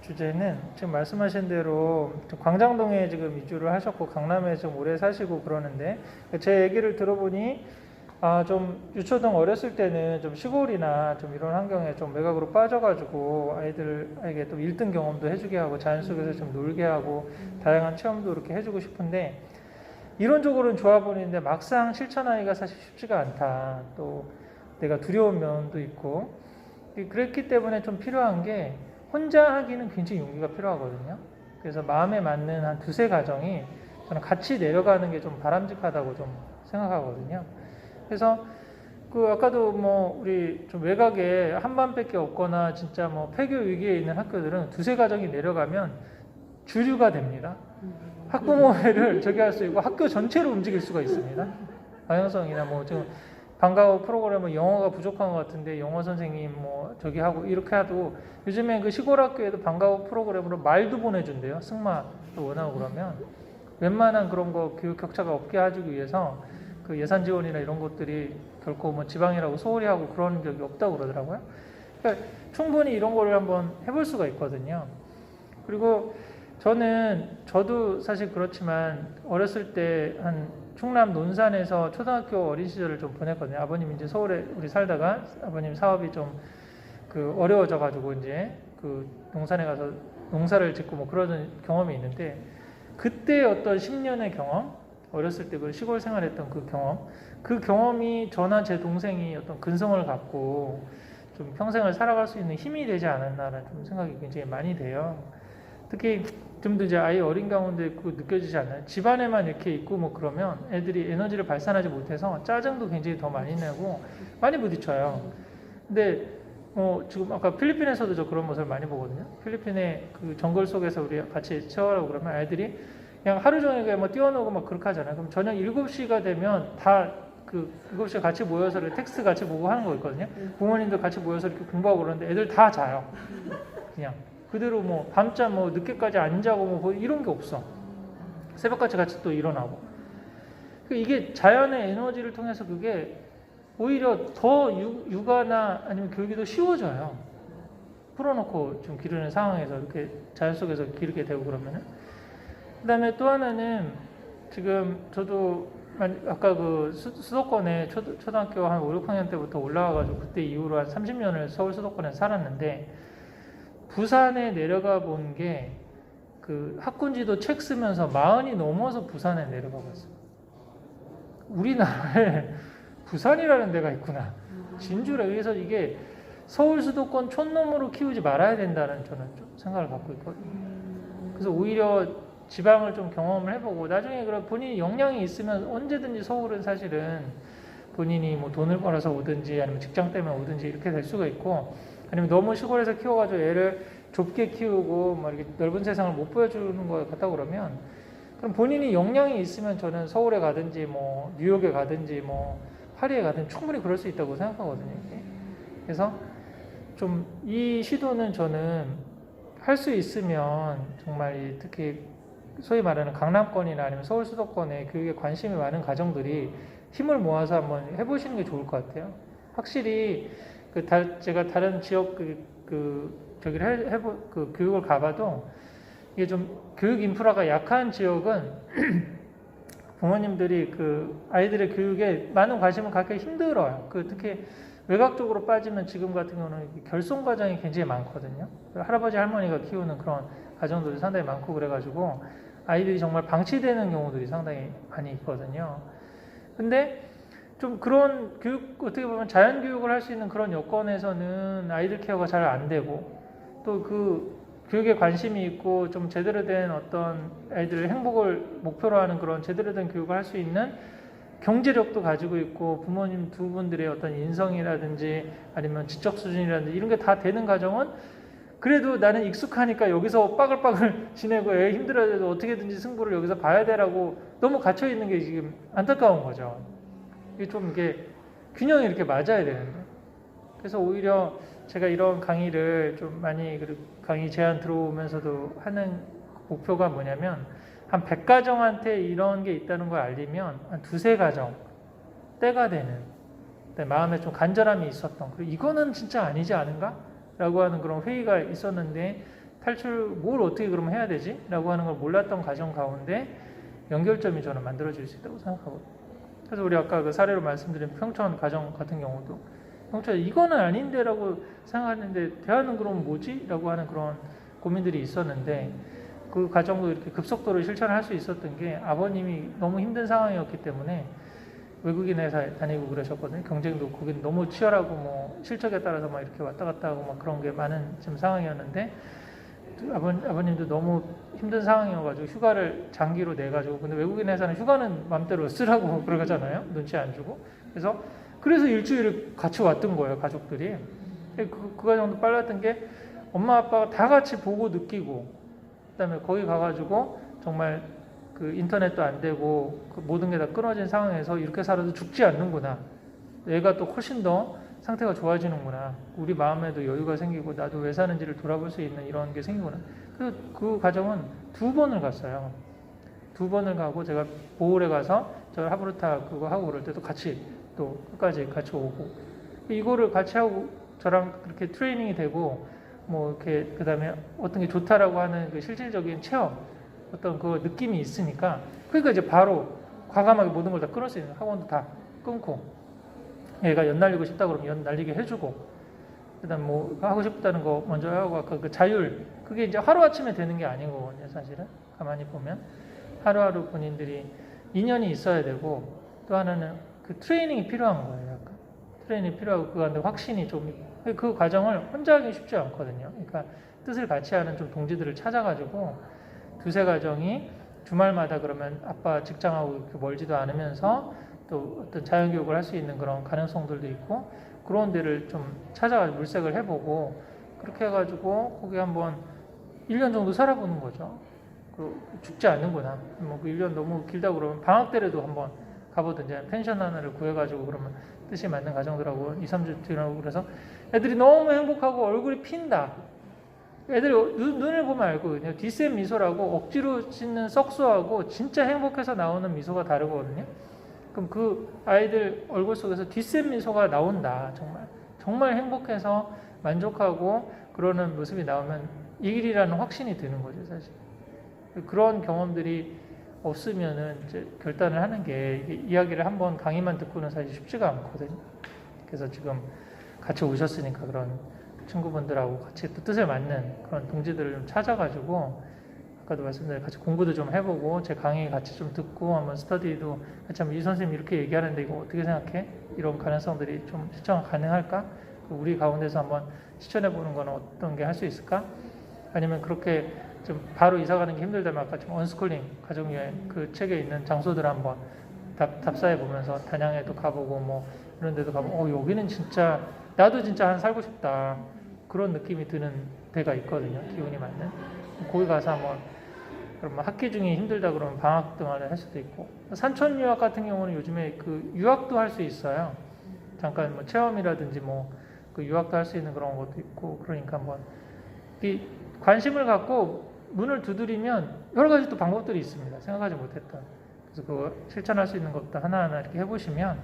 주제는 지금 말씀하신 대로 광장동에 지금 이주를 하셨고 강남에 좀 오래 사시고 그러는데 제 얘기를 들어보니 좀 유초등 어렸을 때는 좀 시골이나 좀 이런 환경에 좀 외곽으로 빠져가지고 아이들에게 또 1등 경험도 해주게 하고 자연 속에서 좀 놀게 하고 다양한 체험도 이렇게 해주고 싶은데 이론적으로는 좋아 보이는데 막상 실천하기가 사실 쉽지가 않다. 또 내가 두려운 면도 있고 그랬기 때문에 좀 필요한 게 혼자 하기는 굉장히 용기가 필요하거든요. 그래서 마음에 맞는 한 두세 가정이 저는 같이 내려가는 게 좀 바람직하다고 좀 생각하거든요. 그래서 아까도 우리 좀 외곽에 한반밖에 없거나 진짜 폐교 위기에 있는 학교들은 두세 가정이 내려가면 주류가 됩니다. 학부모회를 저기 할 수 있고 학교 전체로 움직일 수가 있습니다. 방향성이나 지금 방과후 프로그램은 영어가 부족한 것 같은데 영어 선생님 저기 하고 이렇게 해도 요즘에 그 시골 학교에도 방과후 프로그램으로 말도 보내준대요. 승마도 원하고 그러면 웬만한 그런 거 교육 격차가 없게 하기 위해서 그 예산 지원이나 이런 것들이 결코 지방이라고 소홀히 하고 그런 적이 없다고 그러더라고요. 그러니까 충분히 이런 거를 한번 해볼 수가 있거든요. 그리고 저도 사실 그렇지만 어렸을 때 한 충남 논산에서 초등학교 어린 시절을 좀 보냈거든요. 아버님 이제 서울에 우리 살다가 아버님 사업이 좀 어려워져 가지고 이제 농산에 가서 농사를 짓고 그러는 경험이 있는데 그때 어떤 10년의 경험, 어렸을 때 그 시골 생활했던 그 경험이 저나 제 동생이 어떤 근성을 갖고 좀 평생을 살아갈 수 있는 힘이 되지 않았나라는 좀 생각이 굉장히 많이 돼요. 특히 좀 더 이제 아이 어린 가운데 느껴지지 않나요? 집안에만 이렇게 있고 그러면 애들이 에너지를 발산하지 못해서 짜증도 굉장히 더 많이 내고 많이 부딪혀요. 근데 지금 아까 필리핀에서도 저 그런 모습을 많이 보거든요. 필리핀의 그 정글 속에서 우리 같이 체험하라고 그러면 아이들이 그냥 하루 종일 뛰어노고 그렇게 하잖아요. 그럼 저녁 7시가 되면 다 7시에 같이 모여서 텍스트 같이 보고 하는 거 있거든요. 부모님도 같이 모여서 이렇게 공부하고 그러는데 애들 다 자요. 그냥. 그대로 밤잠 늦게까지 안 자고 이런 게 없어. 새벽까지 같이 또 일어나고. 이게 자연의 에너지를 통해서 그게 오히려 더 육아나 아니면 교육이 더 쉬워져요. 풀어놓고 좀 기르는 상황에서 이렇게 자연 속에서 기르게 되고 그러면은. 그 다음에 또 하나는 지금 저도 아까 수도권에 초등학교 한 5, 6학년 때부터 올라와가지고 그때 이후로 한 30년을 서울 수도권에 살았는데 부산에 내려가 본 게 학군지도 책 쓰면서 40이 넘어서 부산에 내려가 봤어요. 우리나라에 부산이라는 데가 있구나. 진주라. 그래서 이게 서울 수도권 촌놈으로 키우지 말아야 된다는 저는 좀 생각을 갖고 있거든요. 그래서 오히려 지방을 좀 경험을 해보고 나중에 본인이 역량이 있으면 언제든지 서울은 사실은 본인이 돈을 벌어서 오든지 아니면 직장 때문에 오든지 이렇게 될 수가 있고 아니면 너무 시골에서 키워가지고 애를 좁게 키우고 이렇게 넓은 세상을 못 보여주는 것 같다고 그러면 그럼 본인이 역량이 있으면 저는 서울에 가든지 뉴욕에 가든지 파리에 가든지 충분히 그럴 수 있다고 생각하거든요. 그래서 좀 이 시도는 저는 할 수 있으면 정말 특히 소위 말하는 강남권이나 아니면 서울 수도권에 교육에 관심이 많은 가정들이 힘을 모아서 한번 해보시는 게 좋을 것 같아요. 확실히 제가 다른 지역 저기를 교육을 가봐도 이게 좀 교육 인프라가 약한 지역은 부모님들이 아이들의 교육에 많은 관심을 갖기 힘들어요. 특히 외곽 쪽으로 빠지면 지금 같은 경우는 결손 가정이 굉장히 많거든요. 할아버지 할머니가 키우는 그런 가정들이 상당히 많고 그래가지고 아이들이 정말 방치되는 경우들이 상당히 많이 있거든요. 근데 좀 그런 교육, 어떻게 보면 자연 교육을 할 수 있는 그런 여건에서는 아이들 케어가 잘 안 되고 또 교육에 관심이 있고 좀 제대로 된 어떤 아이들의 행복을 목표로 하는 그런 제대로 된 교육을 할 수 있는 경제력도 가지고 있고 부모님 두 분들의 어떤 인성이라든지 아니면 지적 수준이라든지 이런 게 다 되는 가정은 그래도 나는 익숙하니까 여기서 빠글빠글 지내고 애 힘들어도 어떻게든지 승부를 여기서 봐야 되라고 너무 갇혀있는 게 지금 안타까운 거죠. 이게 좀 균형이 이렇게 맞아야 되는데. 그래서 오히려 제가 이런 강의를 좀 많이 강의 제안 들어오면서도 하는 목표가 뭐냐면 한 100가정한테 이런 게 있다는 걸 알리면 한 두세 가정 때가 되는 마음에 좀 간절함이 있었던 그리고 이거는 진짜 아니지 않은가? 라고 하는 그런 회의가 있었는데 뭘 어떻게 그러면 해야 되지? 라고 하는 걸 몰랐던 가정 가운데 연결점이 저는 만들어질 수 있다고 생각하거든요. 그래서 우리 아까 그 사례로 말씀드린 평촌 가정 같은 경우도 평촌 이거는 아닌데 라고 생각하는데 대안은 그럼 뭐지? 라고 하는 그런 고민들이 있었는데 그 가정도 이렇게 급속도로 실천할 수 있었던 게 아버님이 너무 힘든 상황이었기 때문에 외국인 회사에 다니고 그러셨거든요. 경쟁도 거긴 너무 치열하고 뭐 실적에 따라서 막 이렇게 왔다 갔다 하고 막 그런 게 많은 지금 상황이었는데 아버님도 너무 힘든 상황이어가지고 휴가를 장기로 내가지고 근데 외국인 회사는 휴가는 맘대로 쓰라고 그러잖아요. 눈치 안 주고 그래서 일주일을 같이 왔던 거예요. 가족들이 그 과정도 빨랐던 게 엄마 아빠가 다 같이 보고 느끼고 그다음에 거기 가가지고 정말 그 인터넷도 안 되고 그 모든 게 다 끊어진 상황에서 이렇게 살아도 죽지 않는구나. 얘가 또 훨씬 더 상태가 좋아지는구나. 우리 마음에도 여유가 생기고 나도 왜 사는지를 돌아볼 수 있는 이런 게 생기구나. 그래서 그 가정은 2번을 갔어요. 2번을 가고 제가 보홀에 가서 저 하브르타 그거 하고 그럴 때도 같이 또 끝까지 같이 오고 이거를 같이 하고 저랑 그렇게 트레이닝이 되고 뭐 이렇게 그다음에 어떤 게 좋다라고 하는 그 실질적인 체험 어떤 그 느낌이 있으니까 그러니까 이제 바로 과감하게 모든 걸 다 끊을 수 있는 학원도 다 끊고 얘가 연 날리고 싶다 그러면 연 날리게 해주고 그다음 뭐 하고 싶다는 거 먼저 하고 아까 그 자율 그게 이제 하루아침에 되는 게 아닌 거거든요. 사실은 가만히 보면 하루하루 본인들이 인연이 있어야 되고 또 하나는 그 트레이닝이 필요한 거예요. 약간 트레이닝이 필요하고 그 안에 확신이 좀 그 과정을 혼자 하기 쉽지 않거든요. 그러니까 뜻을 같이 하는 좀 동지들을 찾아가지고 2-3 가정이 주말마다 그러면 아빠 직장하고 이렇게 멀지도 않으면서 또 어떤 자연교육을 할 수 있는 그런 가능성들도 있고 그런 데를 좀 찾아가지고 물색을 해보고 그렇게 해가지고 거기 한번 1년 정도 살아보는 거죠. 죽지 않는구나. 뭐 그 1년 너무 길다 그러면 방학 때라도 한번 가보든지 펜션 하나를 구해가지고 그러면 뜻이 맞는 가정들하고 2-3주 뒤라고 그래서 애들이 너무 행복하고 얼굴이 핀다. 애들이 눈을 보면 알거든요. 뒷셈 미소라고 억지로 짓는 썩소하고 진짜 행복해서 나오는 미소가 다르거든요. 그럼 그 아이들 얼굴 속에서 뒷셈 미소가 나온다. 정말 행복해서 만족하고 그러는 모습이 나오면 이 길이라는 확신이 드는 거죠, 사실. 그런 경험들이 없으면은 이제 결단을 하는 게 이야기를 한번 강의만 듣고는 사실 쉽지가 않거든요. 그래서 지금 같이 오셨으니까 그런 친구분들하고 같이 또 뜻을 맞는 그런 동지들을 좀 찾아가지고 아까도 말씀드린 같이 공부도 좀 해보고 제 강의 같이 좀 듣고 한번 스터디도 같이 한번 이 선생님 이렇게 얘기하는데 이거 어떻게 생각해? 이런 가능성들이 좀 실천 가능할까? 우리 가운데서 한번 실천해보는 건 어떤 게 할 수 있을까? 아니면 그렇게 좀 바로 이사가는 게 힘들다면 아까 좀 언스쿨링 가족여행 그 책에 있는 장소들 한번 답사해 보면서 단양에도 가보고 뭐 이런 데도 가보고 여기는 진짜 나도 진짜 한 살고 싶다 그런 느낌이 드는 데가 있거든요. 기운이 맞는 거기 가서 한번 그러면 학기 중에 힘들다 그러면 방학 동안을 할 수도 있고 산촌 유학 같은 경우는 요즘에 그 유학도 할 수 있어요. 잠깐 뭐 체험이라든지 뭐 그 유학도 할 수 있는 그런 것도 있고 그러니까 한번 이 관심을 갖고 문을 두드리면 여러 가지 또 방법들이 있습니다. 생각하지 못했던. 그래서 그거 실천할 수 있는 것도 하나하나 이렇게 해보시면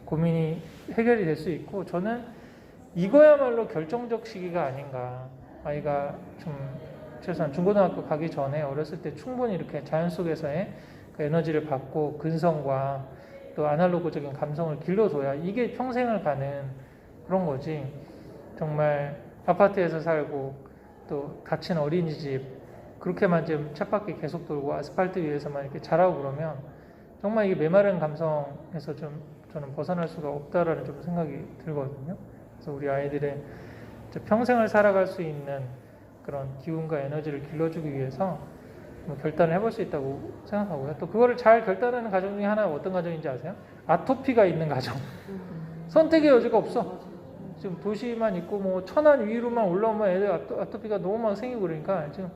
고민이 해결이 될 수 있고 저는 이거야말로 결정적 시기가 아닌가. 아이가 좀 최소한 중고등학교 가기 전에 어렸을 때 충분히 이렇게 자연 속에서의 그 에너지를 받고 근성과 또 아날로그적인 감성을 길러줘야 이게 평생을 가는 그런 거지. 정말 아파트에서 살고 또 닫힌 어린이집 그렇게만 지금 쳇바퀴 계속 돌고 아스팔트 위에서만 이렇게 자라고 그러면 정말 이게 메마른 감성에서 좀 저는 벗어날 수가 없다라는 좀 생각이 들거든요. 그래서 우리 아이들의 평생을 살아갈 수 있는 그런 기운과 에너지를 길러주기 위해서 뭐 결단을 해볼 수 있다고 생각하고요. 또 그거를 잘 결단하는 가정 중에 하나가 어떤 가정인지 아세요? 아토피가 있는 가정. 선택의 여지가 없어. 지금 도시만 있고 뭐 천안 위로만 올라오면 애들 아토피가 너무 막 생기고 그러니까 지금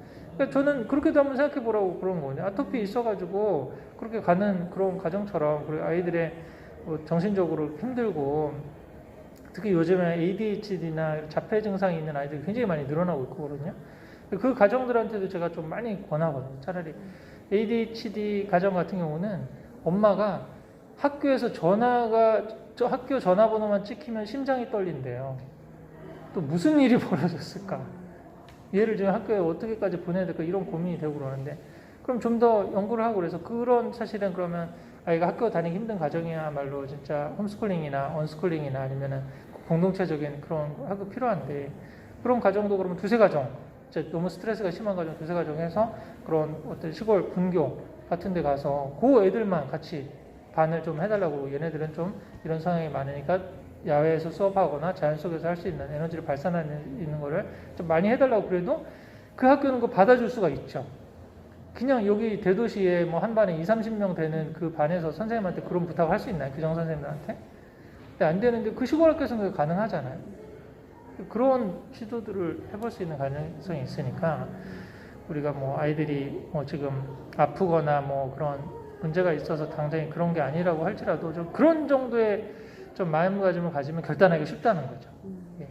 저는 그렇게도 한번 생각해 보라고 그런 거거든요. 아토피 있어가지고 그렇게 가는 그런 가정처럼 그리고 아이들의 뭐 정신적으로 힘들고 특히 요즘에 ADHD나 자폐 증상이 있는 아이들이 굉장히 많이 늘어나고 있거든요. 그 가정들한테도 제가 좀 많이 권하거든요. 차라리 ADHD 가정 같은 경우는 엄마가 학교에서 학교 전화번호만 찍히면 심장이 떨린대요. 또 무슨 일이 벌어졌을까? 얘를 지금 학교에 어떻게까지 보내야 될까 이런 고민이 되고 그러는데 그럼 좀 더 연구를 하고 그래서 그런 사실은 그러면 아이가 학교 다니기 힘든 가정이야말로 진짜 홈스쿨링이나 언스쿨링이나 아니면은 공동체적인 그런 학교 필요한데 그런 가정도 그러면 두세 가정 진짜 너무 스트레스가 심한 가정 두세 가정에서 그런 어떤 시골 분교 같은 데 가서 그 애들만 같이 반을 좀 해달라고 얘네들은 좀 이런 성향이 많으니까 야외에서 수업하거나 자연 속에서 할 수 있는 에너지를 발산하는 거를 좀 많이 해달라고 그래도 그 학교는 그거 받아줄 수가 있죠. 그냥 여기 대도시에 뭐 한 반에 20-30명 되는 그 반에서 선생님한테 그런 부탁을 할 수 있나요? 교장 선생님들한테? 근데 안 되는데 그 시골 학교에서는 그게 가능하잖아요. 그런 시도들을 해볼 수 있는 가능성이 있으니까 우리가 뭐 아이들이 뭐 지금 아프거나 뭐 그런 문제가 있어서 당장에 그런 게 아니라고 할지라도 좀 그런 정도의 좀 마음가짐을 가지면 결단하기 쉽다는 거죠. 예.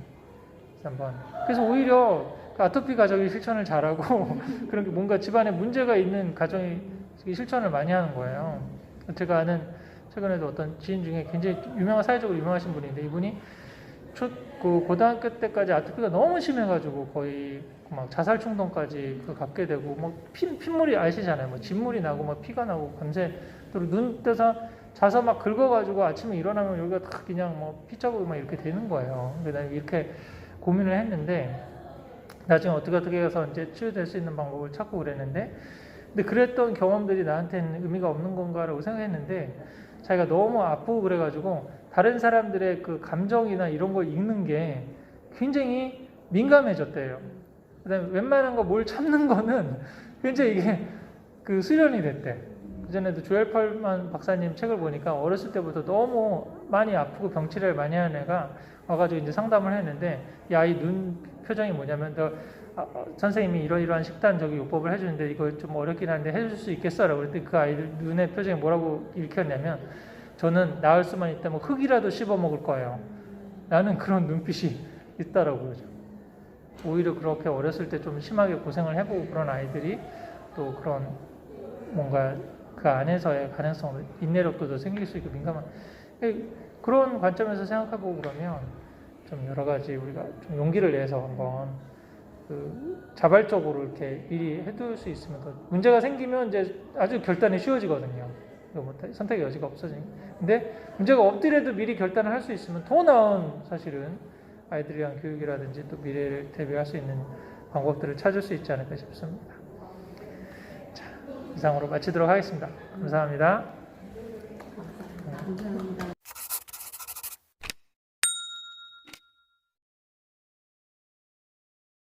그래서 오히려 그 아토피 가정이 실천을 잘하고 그런 게 뭔가 집안에 문제가 있는 가정이 실천을 많이 하는 거예요. 제가 아는 최근에도 어떤 지인 중에 굉장히 유명한 사회적으로 유명하신 분인데 이분이 그 고등학교 때까지 아토피가 너무 심해가지고 거의 막 자살 충동까지 갖게 되고 뭐 핏물이 아시잖아요. 뭐 진물이 나고 뭐 피가 나고 밤새 눈 떠서 자서 막 긁어가지고 아침에 일어나면 여기가 다 그냥 뭐 피자국이 막 이렇게 되는 거예요. 그래서 이렇게 고민을 했는데 나중에 어떻게 해서 이제 치유될 수 있는 방법을 찾고 그랬는데 근데 그랬던 경험들이 나한테는 의미가 없는 건가라고 생각했는데 자기가 너무 아프고 그래가지고 다른 사람들의 그 감정이나 이런 걸 읽는 게 굉장히 민감해졌대요. 그다음에 웬만한 거 뭘 참는 거는 굉장히 이게 그 수련이 됐대. 그전에도 조엘 펄만 박사님 책을 보니까 어렸을 때부터 너무 많이 아프고 병치레를 많이 하는 애가 와가지고 이제 상담을 했는데 이 아이 눈 표정이 뭐냐면 선생님이 이러이러한 식단 요법을 해주는데 이거 좀 어렵긴 한데 해줄 수 있겠어라고 그랬더니 그 아이들 눈의 표정이 뭐라고 읽혔냐면 저는 나을 수만 있다면 흙이라도 씹어 먹을 거예요. 라는 그런 눈빛이 있다라고 그러죠. 오히려 그렇게 어렸을 때 좀 심하게 고생을 해보고 그런 아이들이 또 그런 뭔가 그 안에서의 가능성을 인내력도 더 생길 수 있고 민감한 그런 관점에서 생각해보고 그러면 좀 여러 가지 우리가 좀 용기를 내서 한번 그 자발적으로 이렇게 미리 해둘 수 있으면 더 문제가 생기면 이제 아주 결단이 쉬워지거든요. 뭐 선택의 여지가 없어지니까. 근데 문제가 없더라도 미리 결단을 할 수 있으면 더 나은 사실은 아이들에 대한 교육이라든지 또 미래를 대비할 수 있는 방법들을 찾을 수 있지 않을까 싶습니다. 자, 이상으로 마치도록 하겠습니다. 감사합니다. 감사합니다.